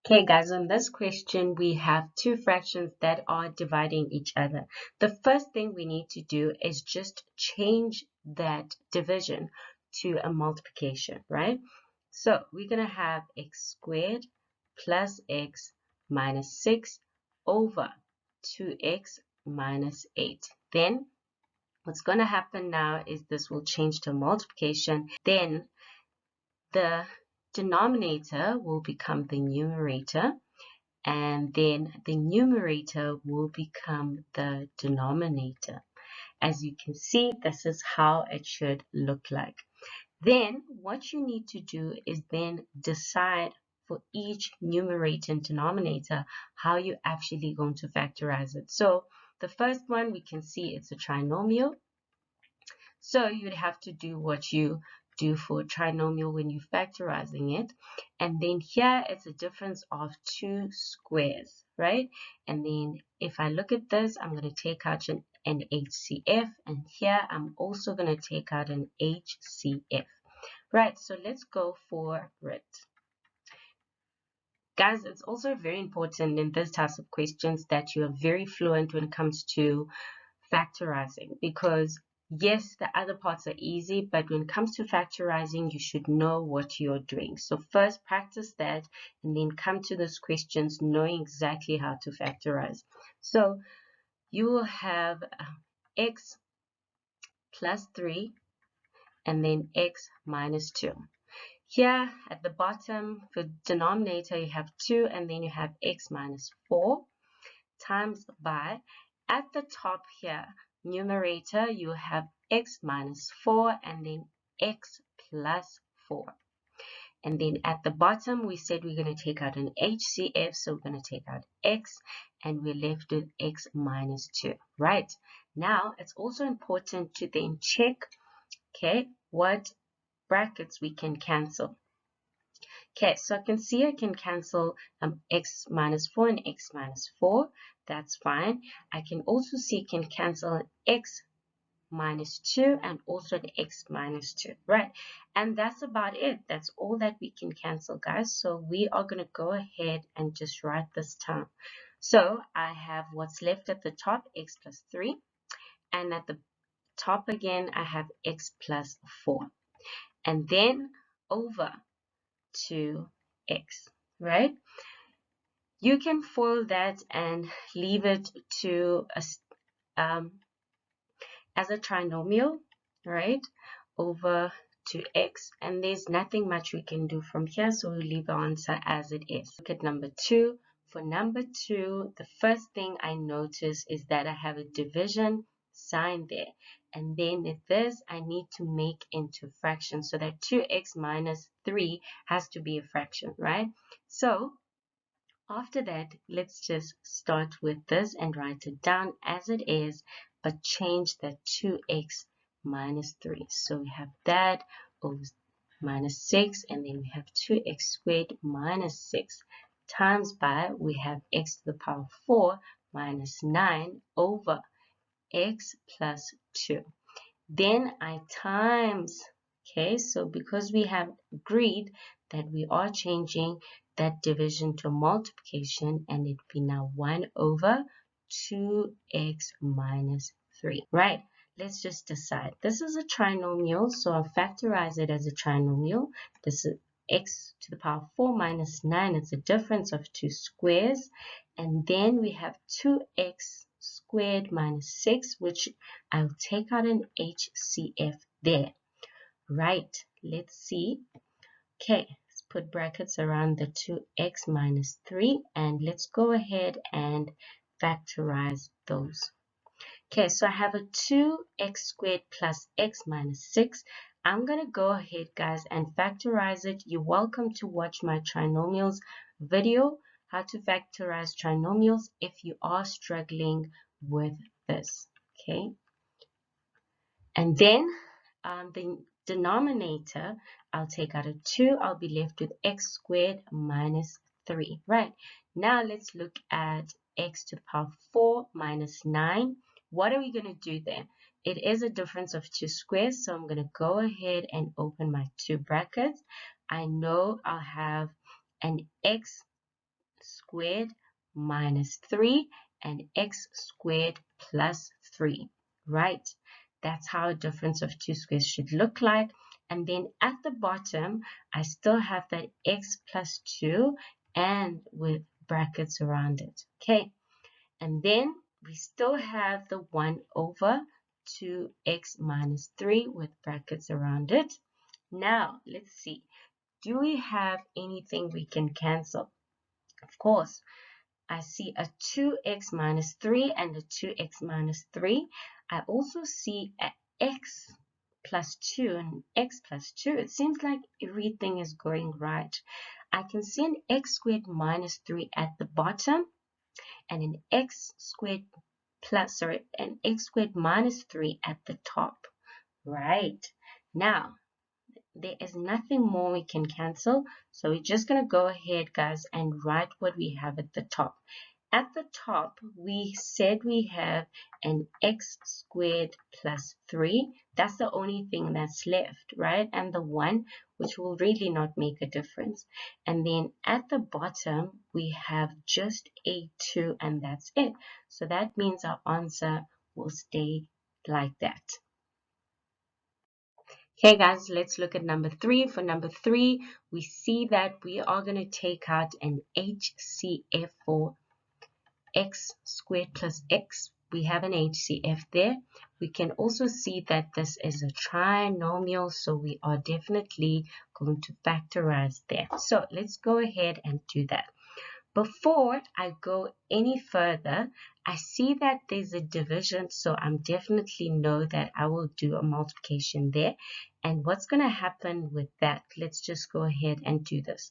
Okay, guys, on this question, we have two fractions that are dividing each other. The first thing we need to do is just change that division to a multiplication, right? So we're going to have x squared plus x minus 6 over 2x minus 8. Then what's going to happen now is this will change to multiplication. Then the denominator will become the numerator, and then the numerator will become the denominator. As you can see, this is how it should look like. Then what you need to do is then decide for each numerator and denominator how you're actually going to factorize it. So the first one, we can see it's a trinomial. So you'd have to do what you do for a trinomial when you're factorizing it. And then here it's a difference of two squares, right? And then if I look at this, I'm going to take out an HCF. And here I'm also going to take out an HCF. Right, so let's go for it. Guys, it's also very important in this types of questions that you are very fluent when it comes to factorizing, because yes, the other parts are easy, but when it comes to factorizing, you should know what you're doing. So first practice that, and then come to these questions knowing exactly how to factorize. So you will have x plus 3 and then x minus 2. Here at the bottom, for denominator, you have 2 and then you have x minus 4 times by, at the top here, numerator, you have x minus 4 and then x plus 4. And then at the bottom, we said we're going to take out an HCF, so we're going to take out x, and we're left with x minus 2, right? Now, it's also important to then check, okay, what brackets we can cancel. Okay, so I can see I can cancel x minus 4 and x minus 4. That's fine. I can also see I can cancel an x minus 2 and also the x minus 2, right? And that's about it. That's all that we can cancel, guys. So we are going to go ahead and just write this down. So I have what's left at the top, x plus 3. And at the top again, I have x plus 4. And then over to x, right? You can foil that and leave it to as a trinomial, right? Over to x, and there's nothing much we can do from here, so we'll leave the answer as it is. Look at number 2. For number 2, the first thing I notice is that I have a division sign there, and then this I need to make into fractions, so that 2x minus 3 has to be a fraction, right? So after that, let's just start with this and write it down as it is, but change the 2x minus 3. So we have that over minus 6, and then we have 2x squared minus 6 times by, we have x to the power 4 minus 9 over x plus 2. Then I times, okay, so because we have agreed that we are changing that division to multiplication, and it will be now 1 over 2x minus 3, right? Let's just decide. This is a trinomial, so I'll factorize it as a trinomial. This is x to the power 4 minus 9. It's a difference of two squares. And then we have 2x squared minus 6, which I'll take out an HCF there. Right, let's see. Okay, let's put brackets around the 2x minus 3, and let's go ahead and factorize those. Okay, so I have a 2x squared plus x minus 6. I'm going to go ahead, guys, and factorize it. You're welcome to watch my trinomials video, how to factorize trinomials, if you are struggling with this, okay? And then the denominator, I'll take out a 2. I'll be left with x squared minus 3, right? Now let's look at x to the power 4 minus 9. What are we going to do then? It is a difference of two squares, so I'm going to go ahead and open my two brackets. I know I'll have an x squared minus 3 and x squared plus 3, right? That's how a difference of two squares should look like. And then at the bottom, I still have that x plus 2 and with brackets around it, okay? And then we still have the 1 over 2x minus 3 with brackets around it. Now, let's see. Do we have anything we can cancel? Of course, I see a 2x minus 3 and a 2x minus 3. I also see a x plus 2 and x plus 2. It seems like everything is going right. I can see an x squared minus 3 at the bottom and an x squared minus 3 at the top. Right. Now, there is nothing more we can cancel, so we're just going to go ahead, guys, and write what we have at the top. At the top, we said we have an x squared plus 3. That's the only thing that's left, right? And the 1, which will really not make a difference. And then at the bottom, we have just a 2, and that's it. So that means our answer will stay like that. Okay, guys, let's look at number 3. For number 3, we see that we are going to take out an HCF for x squared plus x. We have an HCF there. We can also see that this is a trinomial, so we are definitely going to factorize there. So let's go ahead and do that. Before I go any further, I see that there's a division, so I'm definitely know that I will do a multiplication there. And what's going to happen with that? Let's just go ahead and do this.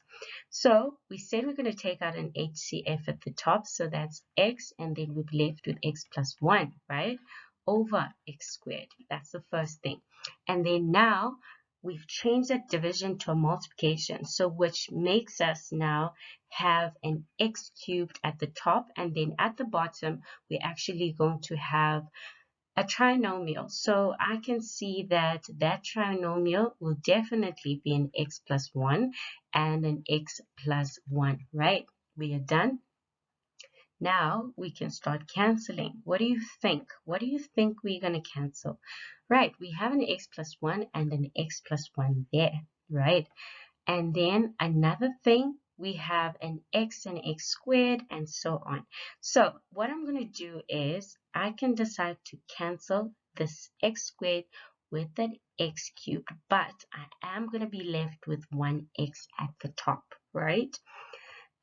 So we said we're going to take out an HCF at the top, so that's x, and then we're left with x plus 1, right? Over x squared. That's the first thing. And then now we've changed that division to a multiplication, so which makes us now have an x cubed at the top, and then at the bottom we're actually going to have a trinomial. So I can see that that trinomial will definitely be an x plus 1 and an x plus 1, right? We are done. Now we can start canceling. What do you think? What do you think we're going to cancel? Right, we have an x plus 1 and an x plus 1 there, right? And then another thing, we have an x and x squared and so on. So what I'm going to do is I can decide to cancel this x squared with that x cubed, but I am going to be left with 1x at the top, right?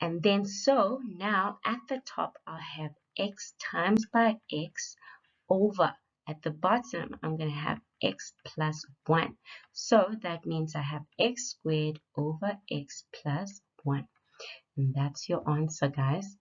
And then so now at the top, I'll have x times by x over. At the bottom, I'm going to have x plus 1. So that means I have x squared over x plus 1. And that's your answer, guys.